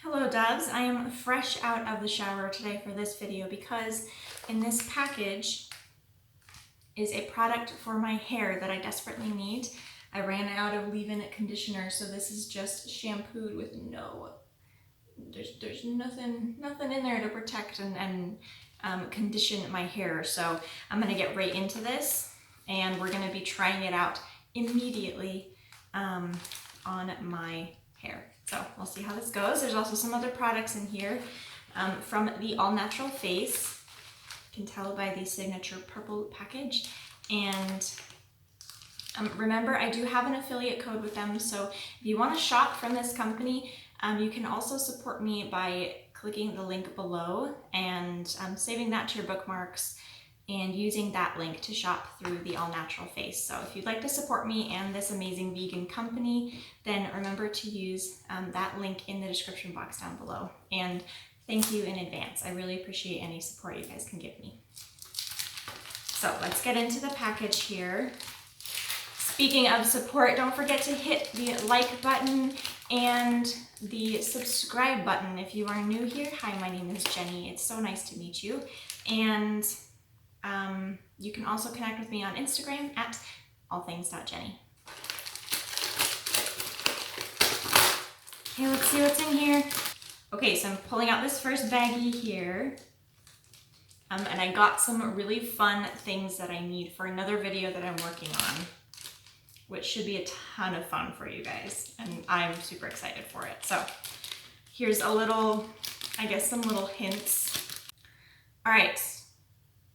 Hello doves, I am fresh out of the shower today for this video because in this package is a product for my hair that I desperately need. I ran out of leave-in conditioner, so this is just shampooed with there's nothing in there to protect and condition my hair. So I'm gonna get right into this and we're gonna be trying it out immediately on my hair. So we'll see how this goes. There's also some other products in here from the All Natural Face. You can tell by the signature purple package. And remember, I do have an affiliate code with them. So if you want to shop from this company, you can also support me by clicking the link below and saving that to your bookmarks and using that link to shop through the All Natural Face. So if you'd like to support me and this amazing vegan company, then remember to use that link in the description box down below. And thank you in advance. I really appreciate any support you guys can give me. So let's get into the package here. Speaking of support, don't forget to hit the like button and the subscribe button if you are new here. Hi, my name is Jenny. It's so nice to meet you. And you can also connect with me on Instagram at allthings.jenny. Okay, let's see what's in here. Okay, so I'm pulling out this first baggie here. And I got some really fun things that I need for another video that I'm working on, which should be a ton of fun for you guys. And I'm super excited for it. So here's a little, I guess some little hints. All right.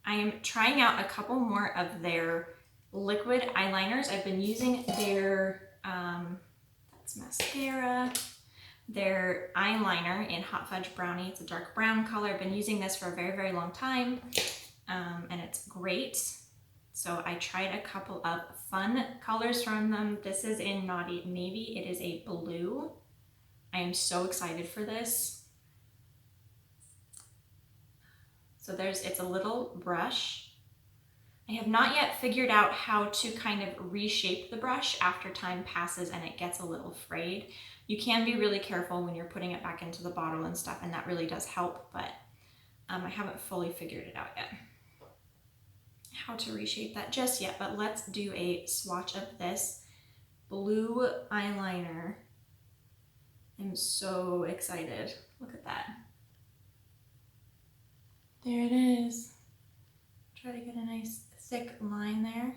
I am trying out a couple more of their liquid eyeliners. I've been using their, that's mascara, their eyeliner in Hot Fudge Brownie. It's a dark brown color. I've been using this for a very, very long time, and it's great. So I tried a couple of fun colors from them. This is in Naughty Navy. It is a blue. I am so excited for this. So it's a little brush. I have not yet figured out how to kind of reshape the brush after time passes and it gets a little frayed. You can be really careful when you're putting it back into the bottle and stuff, and that really does help, but I haven't fully figured it out yet, how to reshape that just yet. But let's do a swatch of this blue eyeliner. I'm so excited. Look at that. There it is. Try to get a nice thick line there.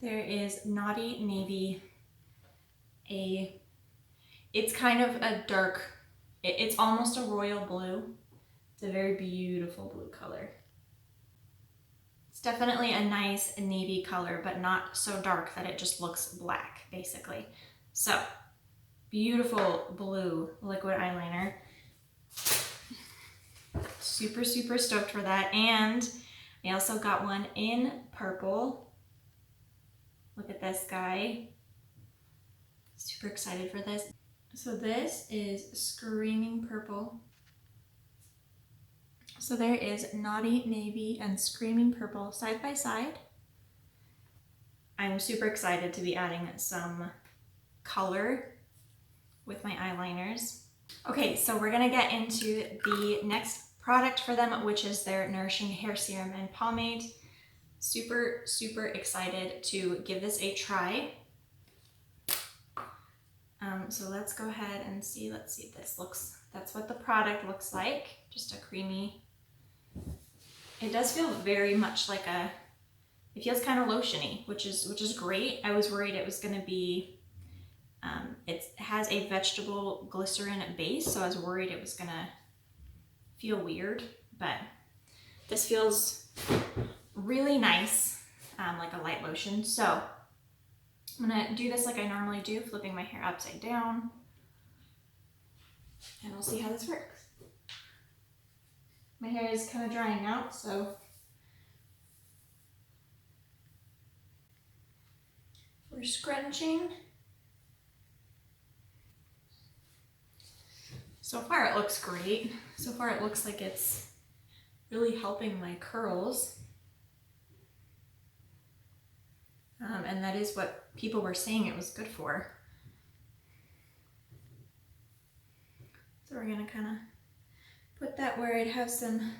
There is Naughty Navy. It's kind of a dark, it's almost a royal blue. It's a very beautiful blue color. It's definitely a nice navy color, but not so dark that it just looks black, basically. So, beautiful blue liquid eyeliner. Super, super stoked for that. And I also got one in purple. Look at this guy. Super excited for this. So this is Screaming Purple. So there is Naughty Navy and Screaming Purple side by side. I'm super excited to be adding some color with my eyeliners. Okay, so we're gonna get into the next product for them, which is their Nourishing Hair Serum and Pomade. Super, super excited to give this a try. So let's go ahead and see. Let's see if this looks, that's what the product looks like. Just a creamy, it does feel very much like it feels kind of lotiony, which is great. I was worried it was gonna be, it has a vegetable glycerin base, so I was worried it was gonna feel weird, but this feels really nice, like a light lotion. So I'm gonna do this like I normally do, flipping my hair upside down, and we'll see how this works. My hair is kind of drying out, so we're scrunching. So far it looks great. So far it looks like it's really helping my curls. And that is what people were saying it was good for. So we're gonna kind of put that where it has some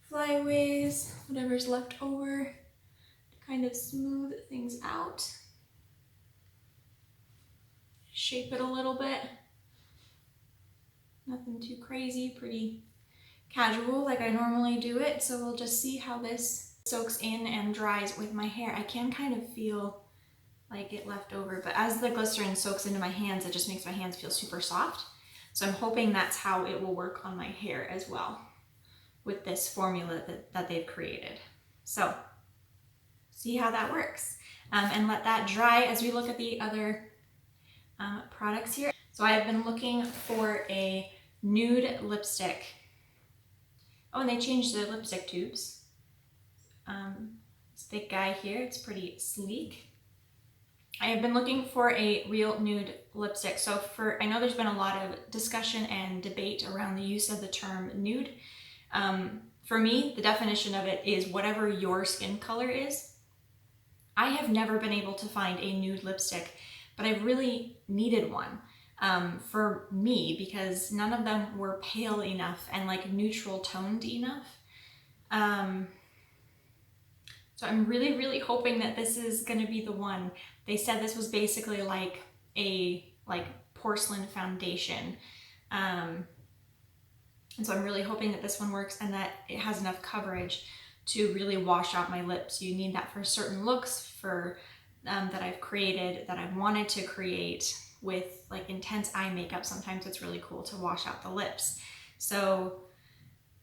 flyaways, whatever's left over, to kind of smooth things out. Shape it a little bit. Nothing too crazy, pretty casual like I normally do it. So we'll just see how this soaks in and dries with my hair. I can kind of feel like it left over, but as the glycerin soaks into my hands, it just makes my hands feel super soft. So I'm hoping that's how it will work on my hair as well with this formula that they've created. So see how that works, and let that dry as we look at the other products here. So I have been looking for a nude lipstick. Oh, and they changed the lipstick tubes. This big guy here, it's pretty sleek. I have been looking for a real nude lipstick. So I know there's been a lot of discussion and debate around the use of the term nude. For me, the definition of it is whatever your skin color is. I have never been able to find a nude lipstick, but I've really needed one for me because none of them were pale enough and like neutral toned enough. So I'm really, really hoping that this is gonna be the one. They said this was basically like a porcelain foundation. And so I'm really hoping that this one works and that it has enough coverage to really wash out my lips. You need that for certain looks that I've created, that I've wanted to create with like intense eye makeup. Sometimes it's really cool to wash out the lips. So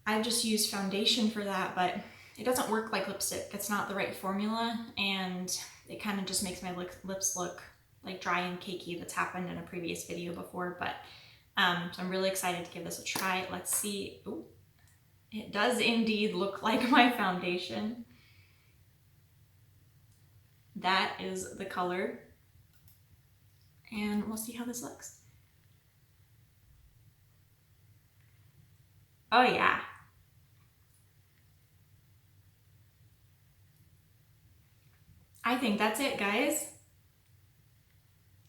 I've just used foundation for that, but it doesn't work like lipstick. It's not the right formula, and it kind of just makes my lips look like dry and cakey. That's happened in a previous video before, but so I'm really excited to give this a try. Let's see. Ooh, it does indeed look like my foundation. That is the color, and we'll see how this looks. Oh yeah. I think that's it, guys.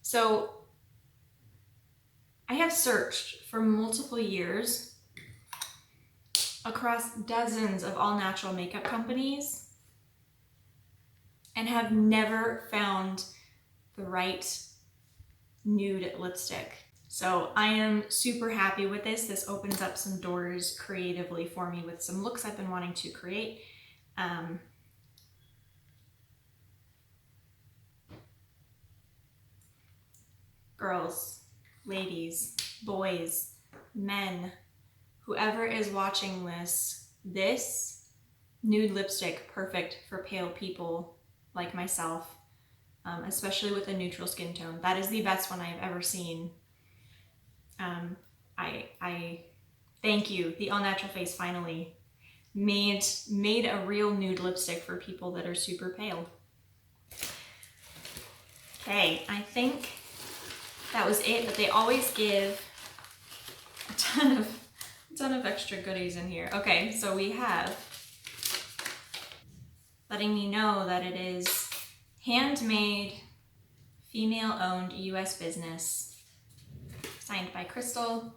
So I have searched for multiple years across dozens of all natural makeup companies and have never found the right nude lipstick. So I am super happy with this. This opens up some doors creatively for me with some looks I've been wanting to create. Girls, ladies, boys, men, whoever is watching this nude lipstick, perfect for pale people like myself, especially with a neutral skin tone. That is the best one I've ever seen. I thank you. The All Natural Face finally made a real nude lipstick for people that are super pale. Okay, I think that was it, but they always give a ton of extra goodies in here. Okay, so we have letting me know that it is handmade, female-owned U.S. business, signed by Crystal,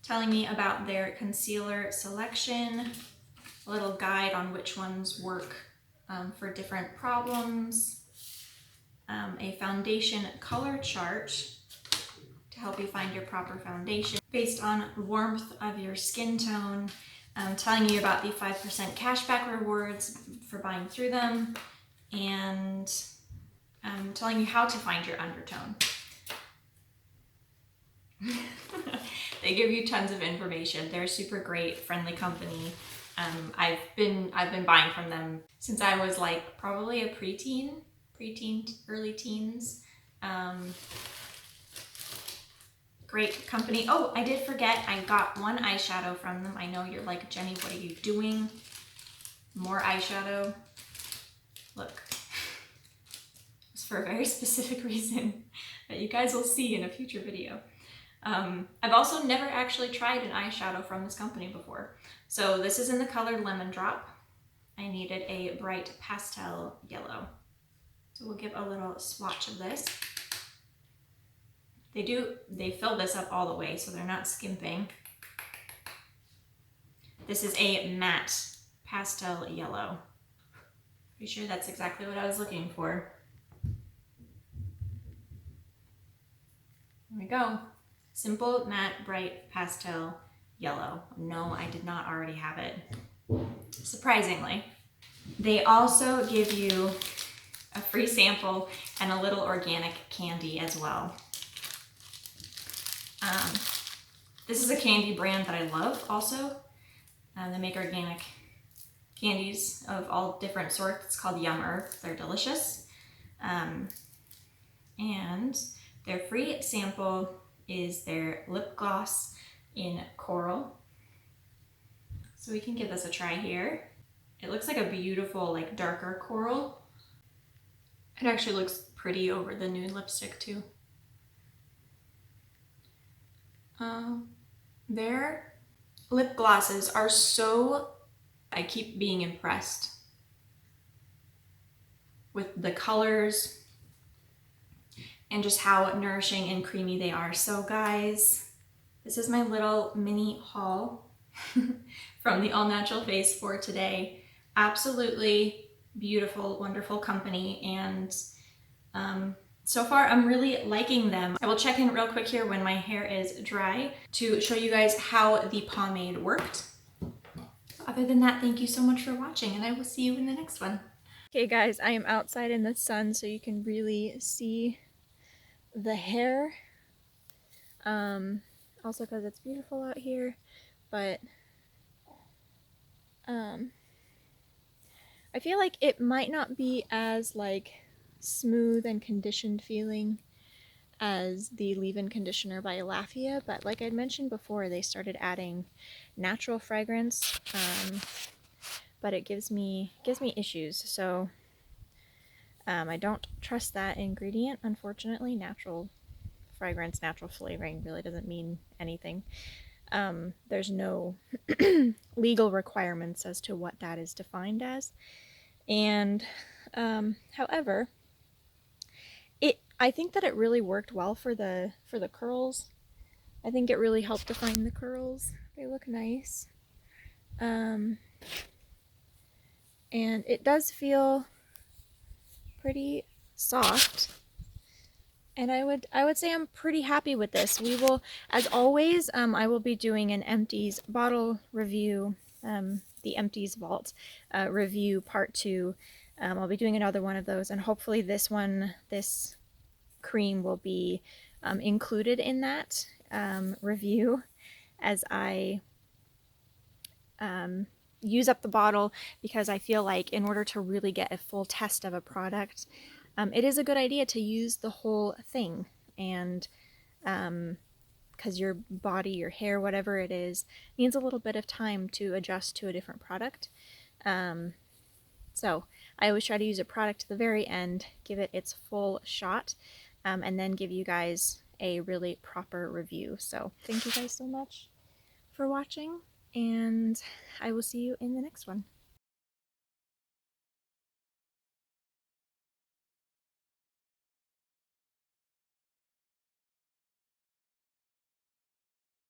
telling me about their concealer selection, a little guide on which ones work for different problems, a foundation color chart to help you find your proper foundation based on warmth of your skin tone, telling you about the 5% cashback rewards for buying through them, and telling you how to find your undertone. They give you tons of information. They're a super great, friendly company. I've been buying from them since I was like probably a preteen, early teens. Great company. Oh, I did forget, I got one eyeshadow from them. I know you're like, Jenny, what are you doing? More eyeshadow. Look, it's for a very specific reason that you guys will see in a future video. I've also never actually tried an eyeshadow from this company before. So this is in the color Lemon Drop. I needed a bright pastel yellow. So we'll give a little swatch of this. They fill this up all the way, so they're not skimping. This is a matte pastel yellow. Pretty sure that's exactly what I was looking for. There we go. Simple, matte, bright, pastel, yellow. No, I did not already have it, surprisingly. They also give you a free sample and a little organic candy as well. This is a candy brand that I love also. They make organic candies of all different sorts. It's called Yum Earth. They're delicious. And their free sample is their lip gloss in coral. So we can give this a try here. It looks like a beautiful, like darker coral. It actually looks pretty over the nude lipstick too. Their lip glosses are so, I keep being impressed with the colors and just how nourishing and creamy they are. So guys, this is my little mini haul from the All Natural Face for today. Absolutely beautiful, wonderful company, and so far I'm really liking them. I will check in real quick here when my hair is dry to show you guys how the pomade worked. Other than that, thank you so much for watching, and I will see you in the next one. Okay guys, I am outside in the sun so you can really see the hair. Also because it's beautiful out here, but I feel like it might not be as like smooth and conditioned feeling as the leave-in conditioner by Lafia, but like I'd mentioned before, they started adding natural fragrance, but it gives me issues. So I don't trust that ingredient, unfortunately. Natural fragrance, natural flavoring really doesn't mean anything. There's no legal requirements as to what that is defined as. And however, I think that it really worked well for the curls. I think it really helped define the curls. They look nice. And it does feel pretty soft. And I would say I'm pretty happy with this. We will, as always, I will be doing an Empties bottle review, the Empties Vault review part 2. I'll be doing another one of those, and hopefully this cream will be included in that review as I use up the bottle, because I feel like in order to really get a full test of a product, it is a good idea to use the whole thing. And because your body, your hair, whatever it is, needs a little bit of time to adjust to a different product. So I always try to use a product to the very end, give it its full shot, and then give you guys a really proper review. So thank you guys so much for watching, and I will see you in the next one.